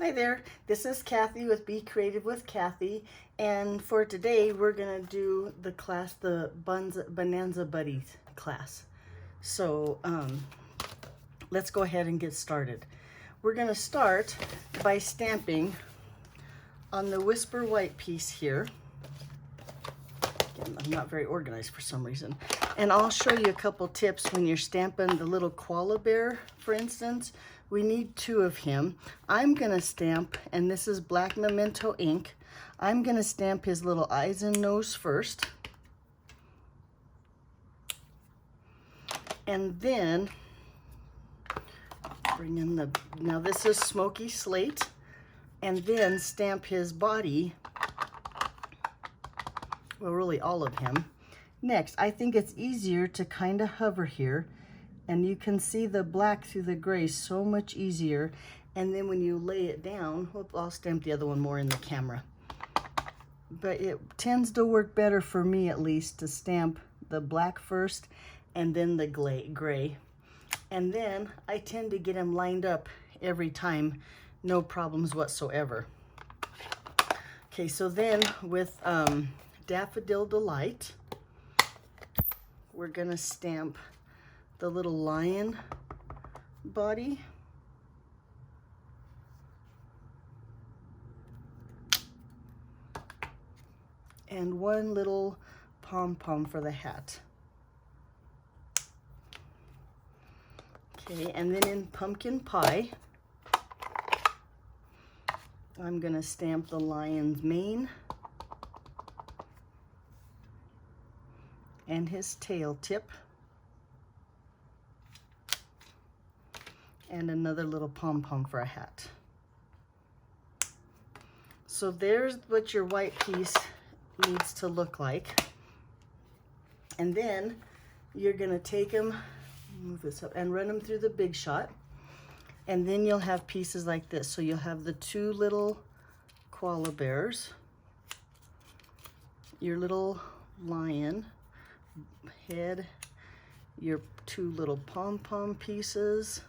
Hi there, this is Kathy with Be Creative with Kathy, and for today we're going to do the class, the Bonanza Buddies class. So let's go ahead and get started. We're going to start by stamping on the Whisper White piece here. Again, I'm not very organized for some reason. And I'll show you a couple tips when you're stamping the little koala bear, for instance. We need 2 of him. I'm gonna stamp, and this is black memento ink. I'm gonna stamp his little eyes and nose first. And then bring in the, now this is smoky slate, and then stamp his body, well, really all of him. Next, I think it's easier to kind of hover here, and you can see the black through the gray so much easier. And then when you lay it down, whoop, I'll stamp the other one more in the camera. But it tends to work better for me, at least, to stamp the black first and then the gray. And then I tend to get them lined up every time, no problems whatsoever. Okay, so then with Daffodil Delight, we're gonna stamp the little lion body. And one little pom-pom for the hat. Okay, and then in Pumpkin Pie, I'm gonna stamp the lion's mane and his tail tip. And another little pom-pom for a hat. So there's what your white piece needs to look like. And then you're gonna take them, move this up, and run them through the Big Shot. And then you'll have pieces like this. So you'll have the 2 little koala bears, your little lion head, your 2 little pom-pom pieces,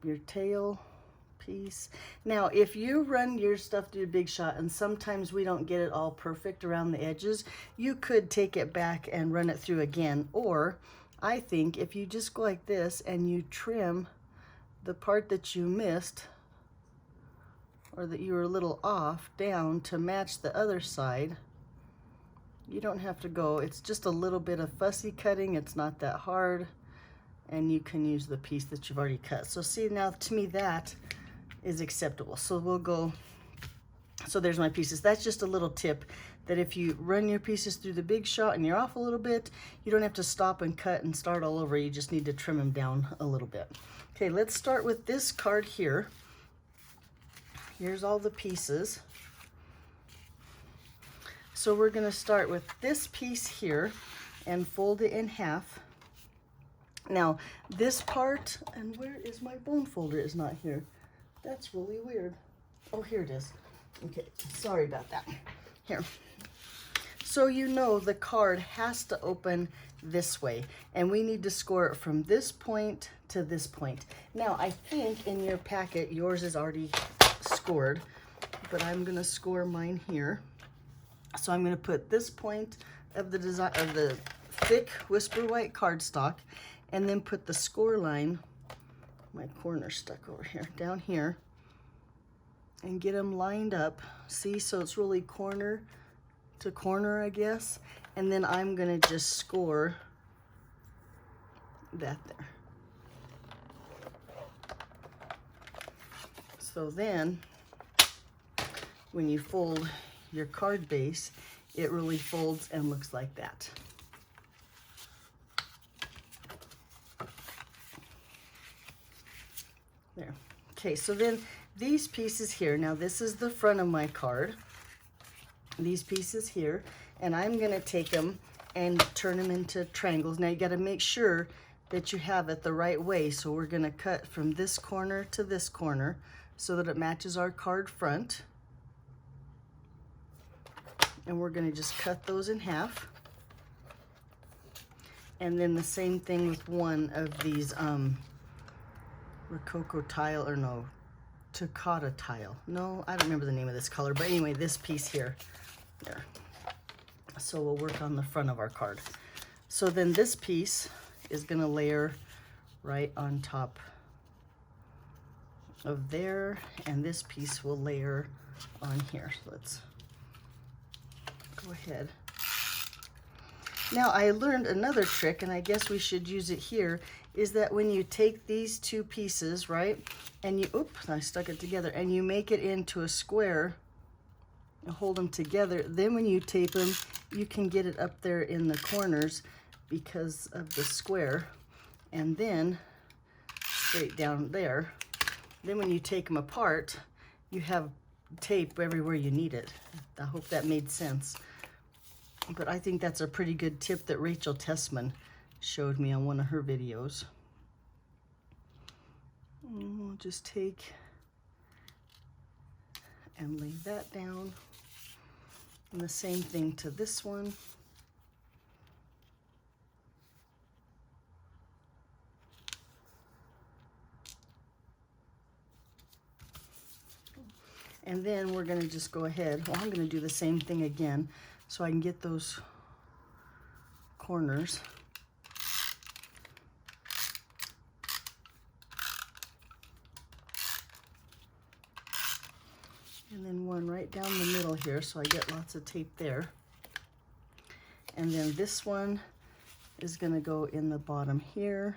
your tail piece. Now, if you run your stuff through a Big Shot, and sometimes we don't get it all perfect around the edges, you could take it back and run it through again. Or I think if you just go like this and you trim the part that you missed or that you were a little off down to match the other side, you don't have to go. It's just a little bit of fussy cutting. It's not that hard. And you can use the piece that you've already cut. So see, now to me that is acceptable. So we'll go, so there's my pieces. That's just a little tip that if you run your pieces through the Big Shot and you're off a little bit, you don't have to stop and cut and start all over. You just need to trim them down a little bit. Okay, let's start with this card here. Here's all the pieces. So we're gonna start with this piece here and fold it in half. Now, this part, and where is my bone folder? Is not here. That's really weird. Oh, here it is. Okay, sorry about that. Here. So you know the card has to open this way, and we need to score it from this point to this point. Now, I think in your packet, yours is already scored, but I'm gonna score mine here. So I'm gonna put this point of the design of the thick Whisper White cardstock, and then put the score line, my corner stuck over here, down here, and get them lined up. See, so it's really corner to corner, I guess. And then I'm gonna just score that there. So then, when you fold your card base, it really folds and looks like that. There. Okay, so then these pieces here, now this is the front of my card, these pieces here, and I'm gonna take them and turn them into triangles. Now you gotta make sure that you have it the right way. So we're gonna cut from this corner to this corner so that it matches our card front. And we're gonna just cut those in half. And then the same thing with one of these Rococo tile, or no, Terracotta tile. No, I don't remember the name of this color, but anyway, this piece here. There. So we'll work on the front of our card. So then this piece is going to layer right on top of there, and this piece will layer on here. So let's go ahead. Now I learned another trick, and I guess we should use it here, is that when you take these two pieces, right, and you, oops, I stuck it together, and you make it into a square, and hold them together, then when you tape them, you can get it up there in the corners because of the square, and then straight down there. Then when you take them apart, you have tape everywhere you need it. I hope that made sense. But I think that's a pretty good tip that Rachel Tessman showed me on one of her videos. We'll just take and lay that down. And the same thing to this one. And then we're going to just go ahead. Well, I'm going to do the same thing again so I can get those corners. And then one right down the middle here so I get lots of tape there. And then this one is going to go in the bottom here.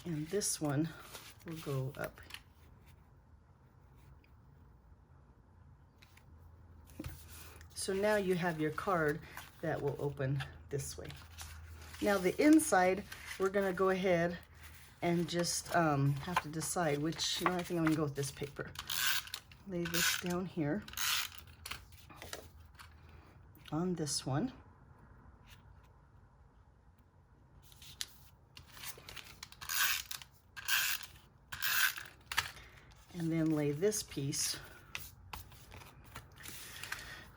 And this one will go up. So now you have your card that will open this way. Now the inside, we're going to go ahead and just have to decide which, no, I think I'm going to go with this paper. Lay this down here on this one. And then lay this piece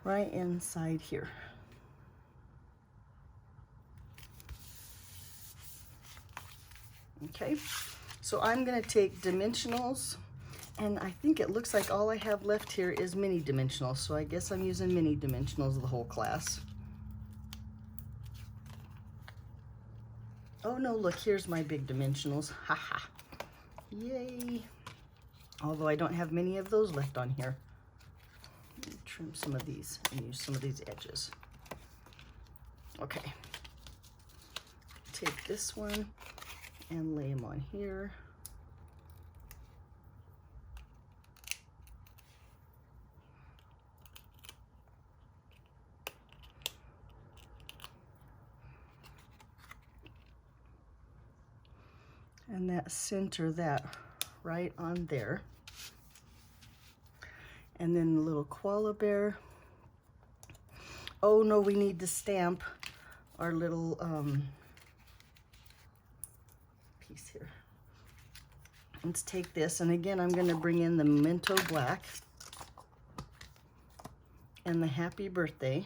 right inside here. Okay, so I'm going to take dimensionals, and I think it looks like all I have left here is mini dimensionals, so I guess I'm using mini dimensionals the whole class. Oh no, look, here's my big dimensionals. Haha. Yay. Although I don't have many of those left on here. Let me trim some of these and use some of these edges. Okay. Take this one and lay them on here. And that center that right on there. And then the little koala bear. Oh no, we need to stamp our little piece here. Let's take this, and again I'm going to bring in the Memento Black and the Happy Birthday.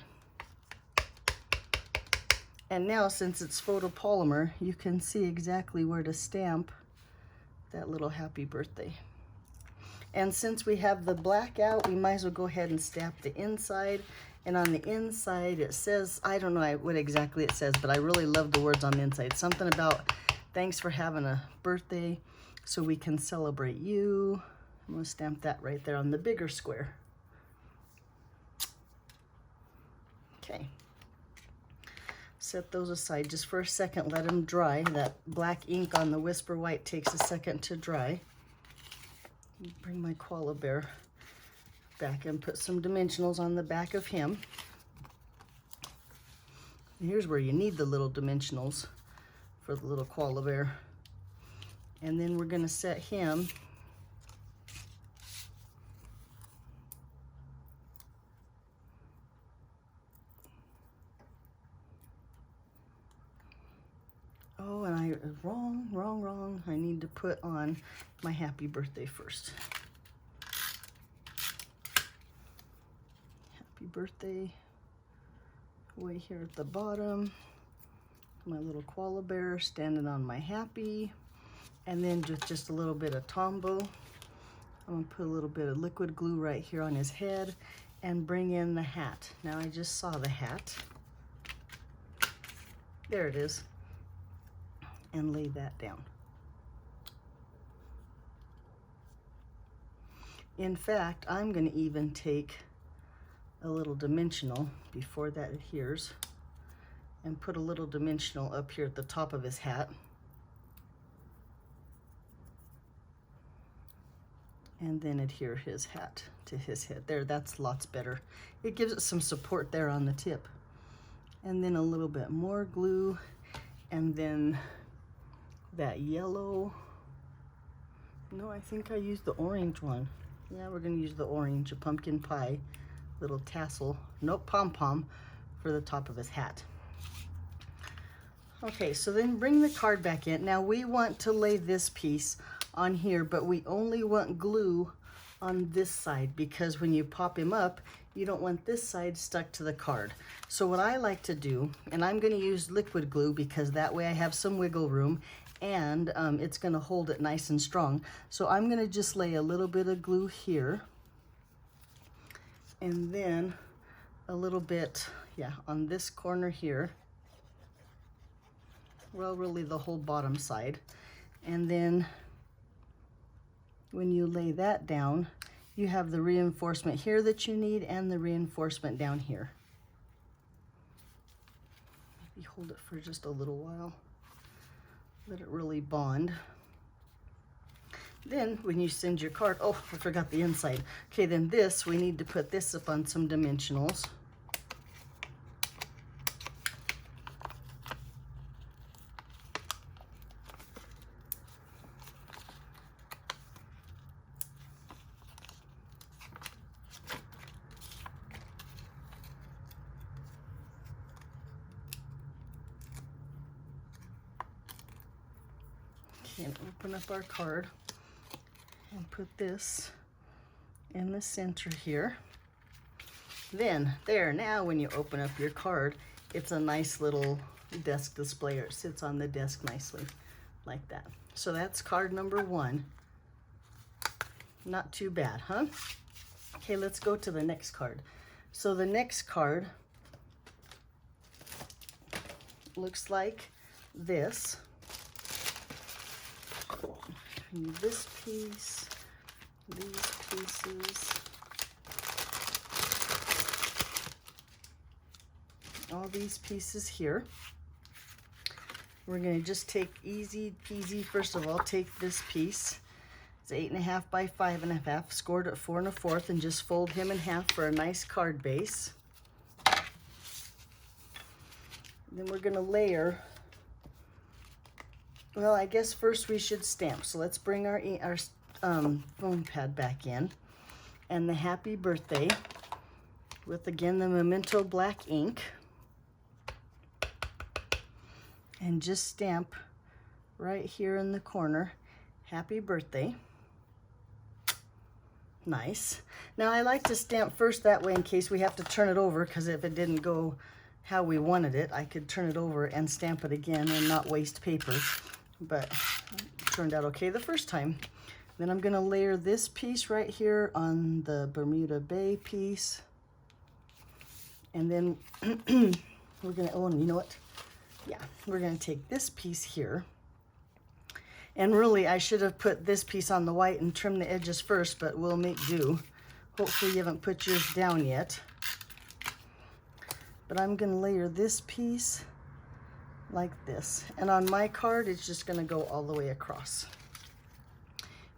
And now, since it's photopolymer, you can see exactly where to stamp that little Happy Birthday. And since we have the black out, we might as well go ahead and stamp the inside. And on the inside it says, I don't know what exactly it says, but I really love the words on the inside. Something about thanks for having a birthday so we can celebrate you. I'm going to stamp that right there on the bigger square. Okay. Set those aside just for a second, let them dry. That black ink on the Whisper White takes a second to dry. Bring my koala bear back and put some dimensionals on the back of him. Here's where you need the little dimensionals for the little koala bear. And then we're going to set him oh, and wrong. I need to put on my Happy Birthday first. Happy Birthday. way here at the bottom. My little koala bear standing on my happy. And then just a little bit of Tombow. I'm gonna put a little bit of liquid glue right here on his head and bring in the hat. Now I just saw the hat. There it is. And lay that down. In fact, I'm gonna even take a little dimensional before that adheres and put a little dimensional up here at the top of his hat. And then adhere his hat to his head. There, that's lots better. It gives it some support there on the tip. And then a little bit more glue, and then that yellow. No, I think I used the orange one. Yeah, we're gonna use the orange, a pumpkin pie, little tassel, nope, pom-pom for the top of his hat. Okay, so then bring the card back in. Now we want to lay this piece on here, but we only want glue on this side because when you pop him up, you don't want this side stuck to the card. So what I like to do, and I'm going to use liquid glue because that way I have some wiggle room and it's going to hold it nice and strong. So I'm going to just lay a little bit of glue here and then a little bit, yeah, on this corner here. Well, really the whole bottom side. And then when you lay that down, you have the reinforcement here that you need and the reinforcement down here. Maybe hold it for just a little while. Let it really bond. Then when you send your card, oh, I forgot the inside. Okay, then this, we need to put this up on some dimensionals. And open up our card and put this in the center here. Then there, now when you open up your card, it's a nice little desk display, or it sits on the desk nicely like that. So that's card number 1. Not too bad, huh? Okay, let's go to the next card. So the next card looks like this. This piece, these pieces, all these pieces here. We're going to just take easy peasy. First of all, take this piece. It's 8.5 by 5.5, scored at 4 1/4, and just fold him in half for a nice card base. Then we're going to layer. Well, I guess first we should stamp. So let's bring our foam pad back in. And the happy birthday with, again, the Memento black ink. And just stamp right here in the corner, happy birthday. Nice. Now I like to stamp first that way in case we have to turn it over, because if it didn't go how we wanted it, I could turn it over and stamp it again and not waste paper. But it turned out okay the first time. Then I'm going to layer this piece right here on the Bermuda Bay piece. And then we're going to, oh, and you know what? Yeah, we're going to take this piece here. And really, I should have put this piece on the white and trimmed the edges first, but we'll make do. Hopefully you haven't put yours down yet. But I'm going to layer this piece like this. And on my card, it's just going to go all the way across.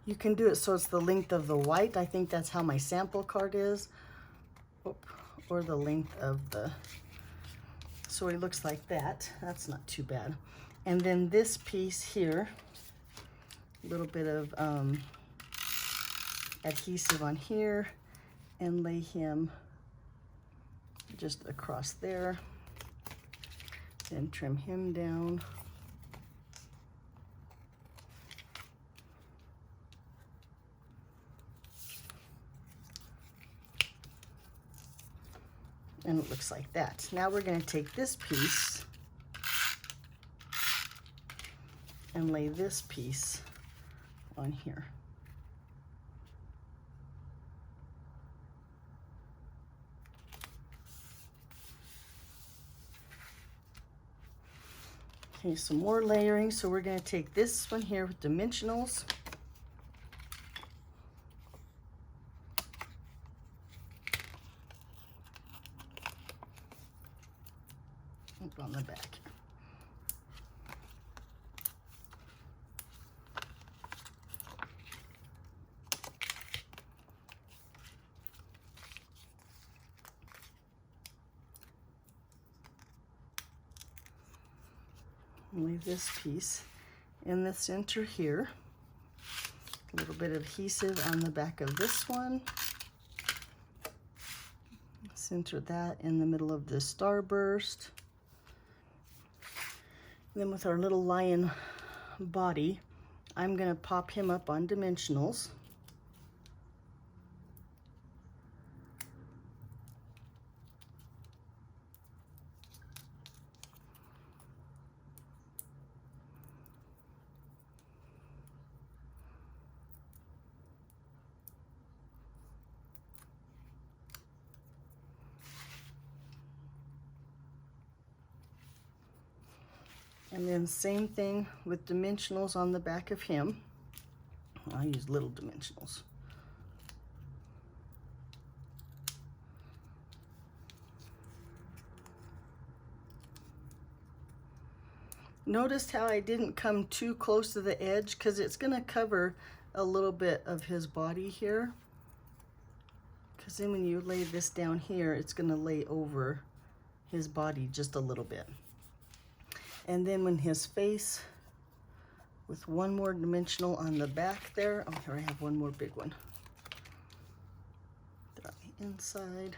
You can do it so it's the length of the white. I think that's how my sample card is. Or the length of the... So it looks like that. That's not too bad. And then this piece here, a little bit of adhesive on here, and lay him just across there. Then trim him down. And it looks like that. Now we're going to take this piece and lay this piece on here. Okay, some more layering. So we're going to take this one here with dimensionals. On the back. Leave this piece in the center here. A little bit of adhesive on the back of this one. Center that in the middle of the starburst. Then with our little lion body, I'm going to pop him up on dimensionals. And then same thing with dimensionals on the back of him. I'll use little dimensionals. Notice how I didn't come too close to the edge because it's going to cover a little bit of his body here. Because then when you lay this down here, it's going to lay over his body just a little bit. And then when his face, with one more dimensional on the back there, oh, here I have one more big one. They're on the inside.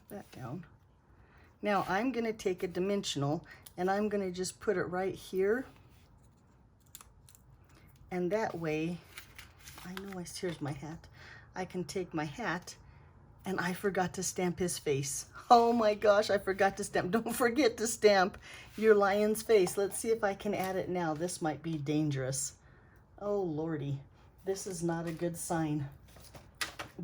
That down. Now I'm going to take a dimensional and I'm going to just put it right here. And that way, I know here's my hat. I can take my hat, and I forgot to stamp his face. Oh my gosh, I forgot to stamp. Don't forget to stamp your lion's face. Let's see if I can add it now. This might be dangerous. Oh Lordy, this is not a good sign.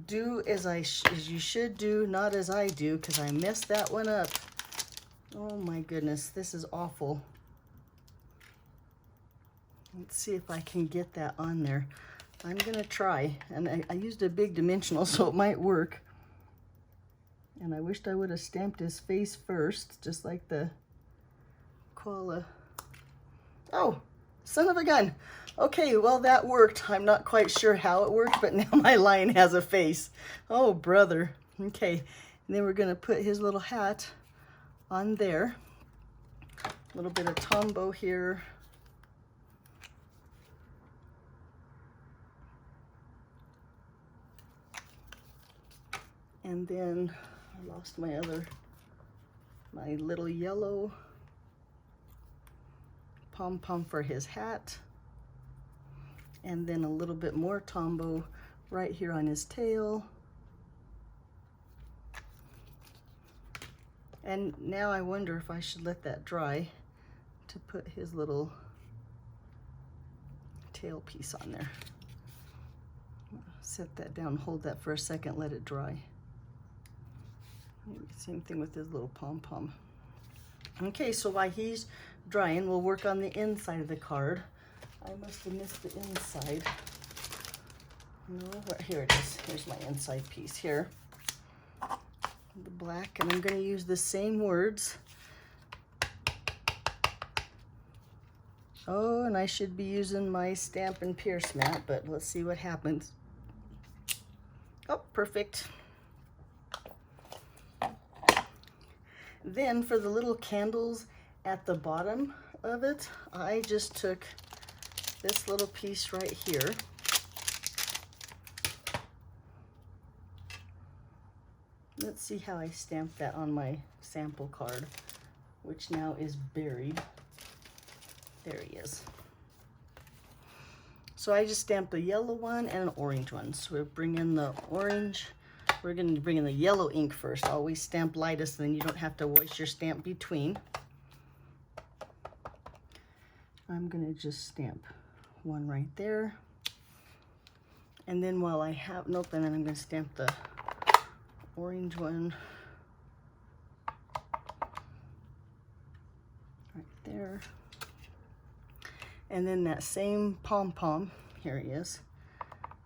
Do as you should do, not as I do, because I messed that one up. Oh my goodness, this is awful. Let's see if I can get that on there. I'm gonna try, and I used a big dimensional, so it might work. And I wished I would have stamped his face first, just like the koala. Oh, son of a gun. Okay, well that worked. I'm not quite sure how it worked, but now my lion has a face. Oh, brother. Okay, and then we're gonna put his little hat on there. A little bit of Tombow here. And then I lost my little yellow pom-pom for his hat. And then a little bit more Tombow right here on his tail. And now I wonder if I should let that dry to put his little tail piece on there. Set that down, hold that for a second, let it dry. Same thing with his little pom-pom. Okay, so while he's drying, we'll work on the inside of the card. I must have missed the inside. No, here it is. Here's my inside piece here. The black, and I'm going to use the same words. Oh, and I should be using my Stamp and Pierce mat, but let's see what happens. Oh, perfect. Then for the little candles at the bottom of it, I just took this little piece right here. Let's see how I stamped that on my sample card, which now is buried. There he is. So I just stamped a yellow one and an orange one. So we'll bring in the orange. We're going to bring in the yellow ink first. Always stamp lightest, then you don't have to waste your stamp between. I'm going to just stamp one right there. And then while I have, nope, and then I'm going to stamp the orange one right there. And then that same pom-pom, here he is.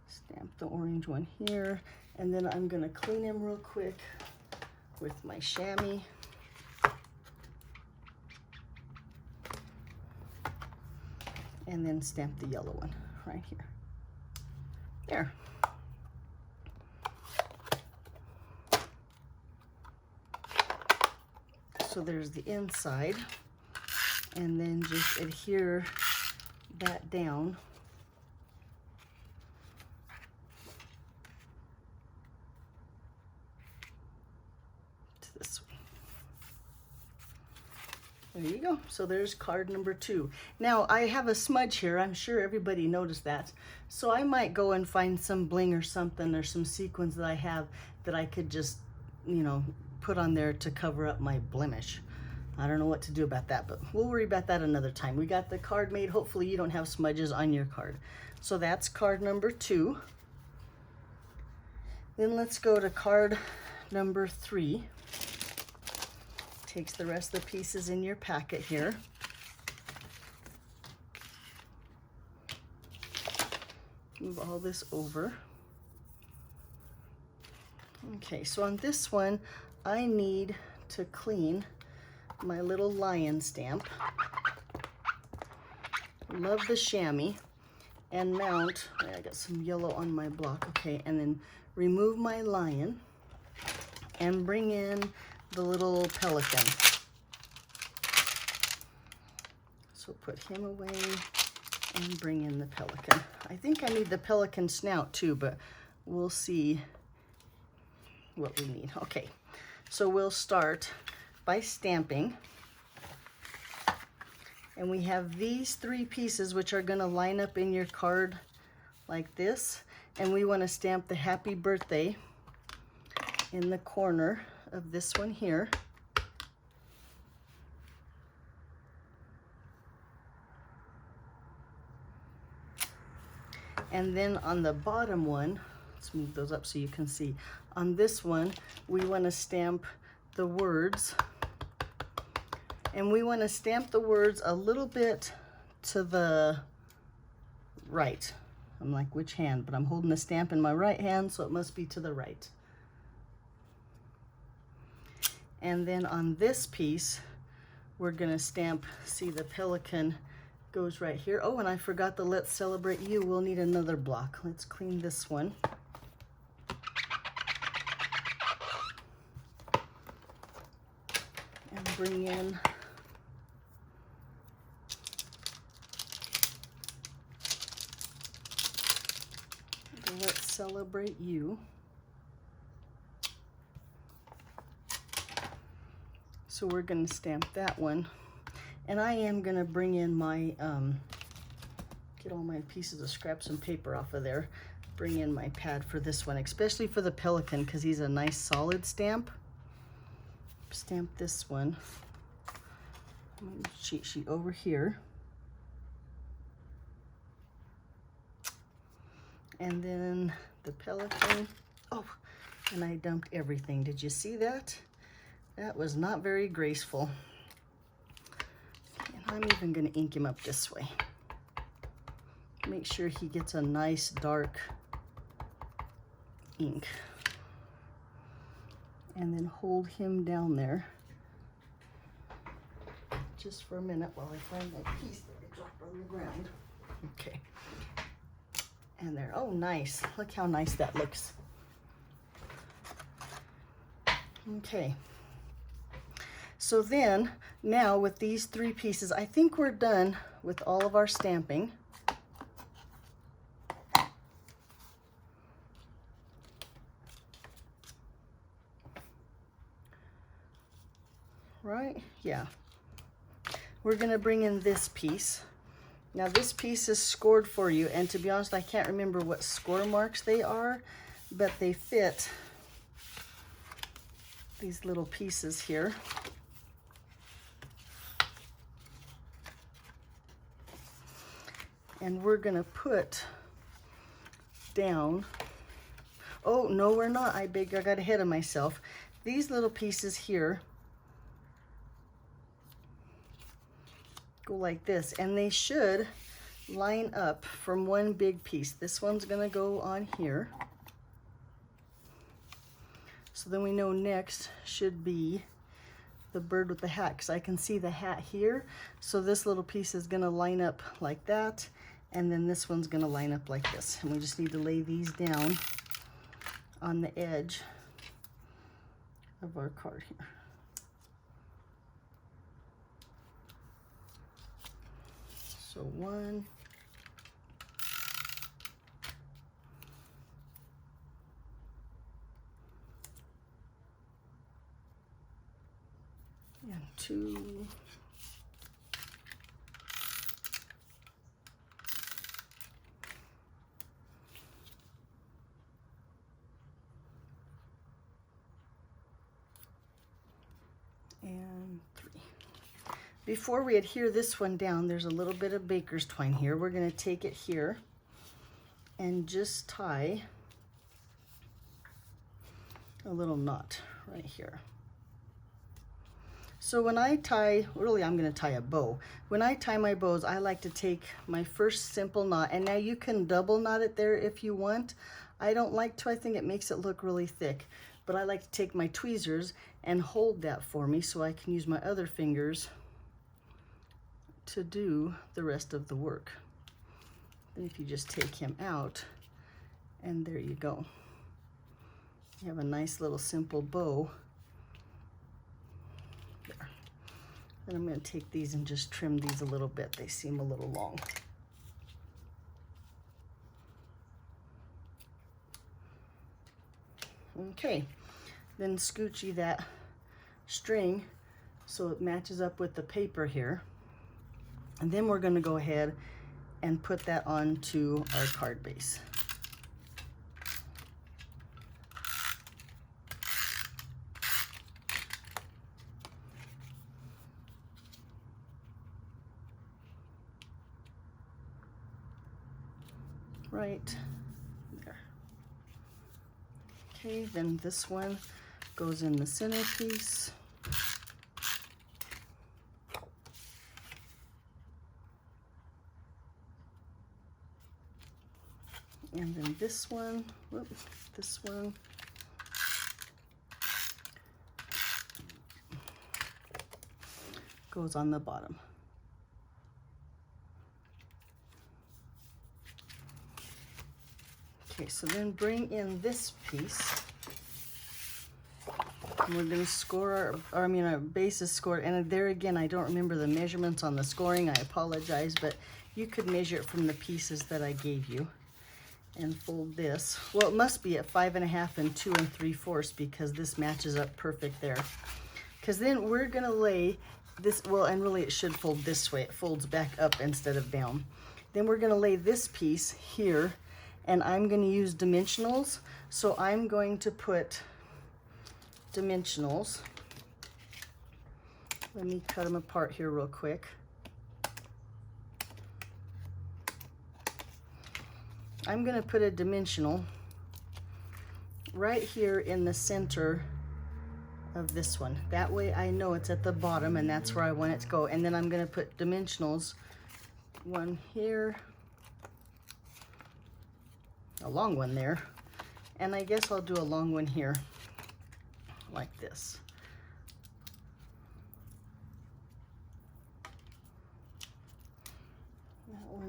Stamp the orange one here. And then I'm going to clean him real quick with my chamois. And then stamp the yellow one right here. There. So there's the inside. And then just adhere that down. To this one. There you go. So there's card number 2. Now I have a smudge here. I'm sure everybody noticed that. So I might go and find some bling or something or some sequins that I have that I could just, you know, put on there to cover up my blemish. I don't know what to do about that, but we'll worry about that another time. We got the card made. Hopefully you don't have smudges on your card. So that's card number 2. Then let's go to card number 3. Takes the rest of the pieces in your packet here. Move all this over. Okay, so on this one, I need to clean my little lion stamp. Love the chamois. And mount, I got some yellow on my block, okay, and then remove my lion and bring in the little pelican. So put him away and bring in the pelican. I think I need the pelican snout too, but we'll see what we need. Okay, so we'll start by stamping. And we have these 3 pieces which are going to line up in your card like this. And we want to stamp the happy birthday in the corner of this one here. And then on the bottom one, let's move those up so you can see. On this one, we want to stamp the words. And we want to stamp the words a little bit to the right. I'm like, which hand? But I'm holding the stamp in my right hand, so it must be to the right. And then on this piece, we're going to stamp, see the pelican goes right here. Oh, and I forgot the Let's Celebrate You. We'll need another block. Let's clean this one. And bring in the Let's Celebrate You. So we're going to stamp that one. And I am going to bring in my, get all my pieces of scraps and paper off of there. Bring in my pad for this one, especially for the pelican, because he's a nice solid stamp. Stamp this one. Cheat sheet over here. And then the pelican. Oh, and I dumped everything. Did you see that? That was not very graceful. And I'm even going to ink him up this way. Make sure he gets a nice dark ink. And then hold him down there just for a minute while I find my piece that I dropped on the ground. Okay. And there. Oh, nice. Look how nice that looks. Okay. So then, now with these 3 pieces, I think we're done with all of our stamping. Right? Yeah. We're going to bring in this piece. Now this piece is scored for you, and to be honest, I can't remember what score marks they are, but they fit these little pieces here. And we're gonna put down, oh no we're not, I got ahead of myself. These little pieces here go like this, and they should line up from one big piece. This one's gonna go on here. So then we know next should be the bird with the hat, because I can see the hat here. So this little piece is gonna line up like that, and then this one's gonna line up like this. And we just need to lay these down on the edge of our card here. So 1, and 2, and 3. Before we adhere this one down, there's a little bit of baker's twine here. We're going to take it here and just tie a little knot right here. So when I tie, really I'm going to tie a bow. When I tie my bows, I like to take my first simple knot, and now you can double knot it there if you want. I don't like to, I think it makes it look really thick, but I like to take my tweezers and hold that for me so I can use my other fingers to do the rest of the work. And if you just take him out, and there you go. You have a nice little simple bow. There. Then I'm going to take these and just trim these a little bit. They seem a little long. Okay, then scoochie that string so it matches up with the paper here. And then we're going to go ahead and put that onto our card base. Right there. Okay, then this one goes in the centerpiece. And then this one, this one goes on the bottom. Okay, so then bring in this piece. And we're going to score our base is scored. And there again, I don't remember the measurements on the scoring. I apologize, but you could measure it from the pieces that I gave you. And fold this. Well, it must be at 5 1/2 and 2 3/4 because this matches up perfect there. Because then we're gonna lay this, well, and really it should fold this way. It folds back up instead of down. Then we're gonna lay this piece here, and I'm gonna use dimensionals. So I'm going to put dimensionals. Let me cut them apart here real quick. I'm going to put a dimensional right here in the center of this one. That way I know it's at the bottom and that's where I want it to go. And then I'm going to put dimensionals, one here, a long one there, and I guess I'll do a long one here like this.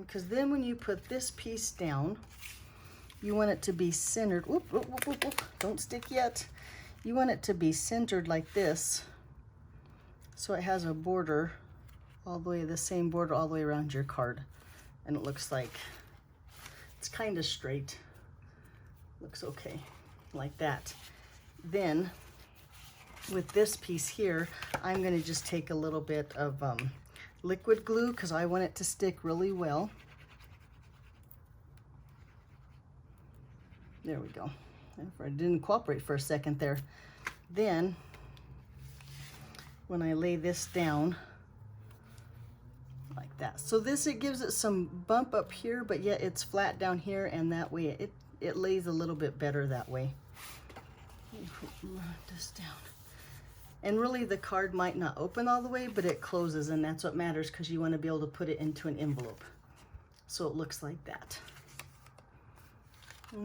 Because then when you put this piece down, you want it to be centered. Whoop, whoop, whoop, whoop, whoop. Don't stick yet. You want it to be centered like this, so it has a border all the way, the same border all the way around your card, and it looks like it's kind of straight. Looks okay, like that. Then with this piece here, I'm going to just take a little bit of liquid glue because I want it to stick really well. There we go. It didn't cooperate for a second there. Then, when I lay this down, like that. So this, it gives it some bump up here, but yet it's flat down here, and that way it lays a little bit better that way. Put this down. And really the card might not open all the way, but it closes, and that's what matters because you want to be able to put it into an envelope. So it looks like that.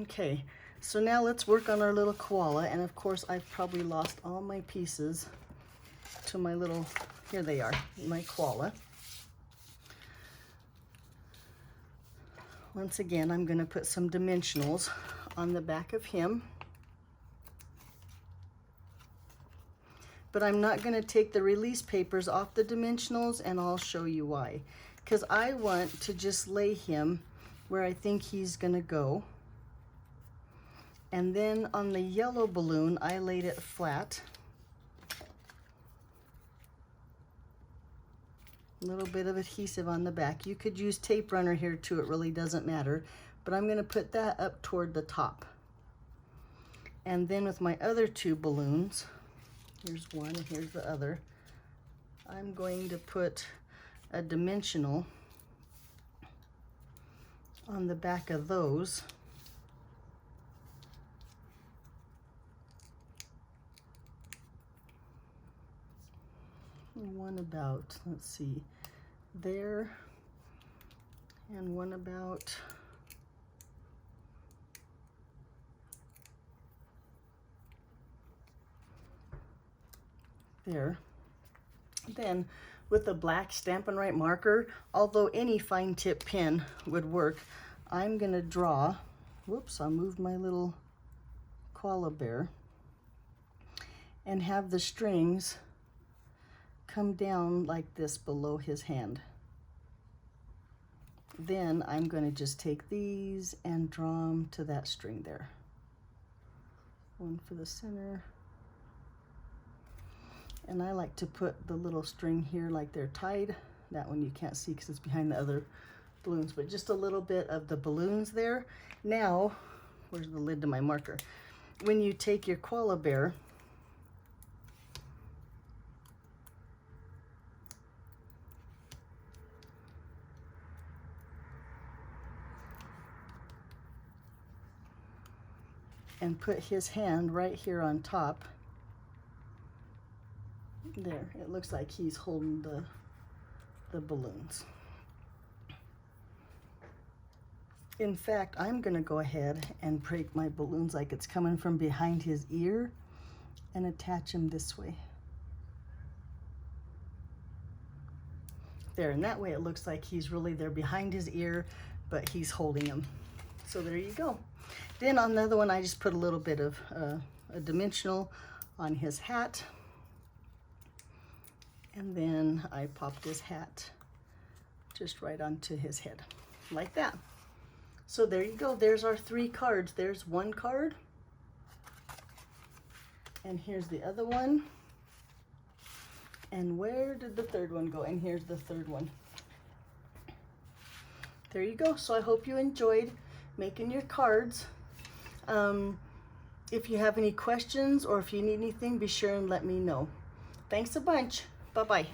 Okay, so now let's work on our little koala, and of course I've probably lost all my pieces to my little, here they are, my koala. Once again, I'm going to put some dimensionals on the back of him. But I'm not going to take the release papers off the dimensionals, and I'll show you why. Because I want to just lay him where I think he's going to go. And then on the yellow balloon, I laid it flat. A little bit of adhesive on the back. You could use tape runner here too, it really doesn't matter. But I'm going to put that up toward the top. And then with my other two balloons, here's one and here's the other, I'm going to put a dimensional on the back of those. One about, let's see, there, and one about there. Then with a black Stampin' Right marker, although any fine tip pen would work, I'm gonna draw, whoops, I moved my little koala bear, and have the strings come down like this below his hand. Then I'm going to just take these and draw them to that string there. One for the center. And I like to put the little string here like they're tied. That one you can't see because it's behind the other balloons, but just a little bit of the balloons there. Now, where's the lid to my marker? When you take your koala bear, and put his hand right here on top. There, it looks like he's holding the balloons. In fact, I'm gonna go ahead and break my balloons like it's coming from behind his ear and attach him this way. There, and that way it looks like he's really there behind his ear, but he's holding him. So there you go. Then on the other one, I just put a little bit of a dimensional on his hat. And then I popped his hat just right onto his head, like that. So there you go. There's our 3 cards. There's one card. And here's the other one. And where did the third one go? And here's the third one. There you go. So I hope you enjoyed making your cards. If you have any questions or if you need anything, be sure and let me know. Thanks a bunch. Bye-bye.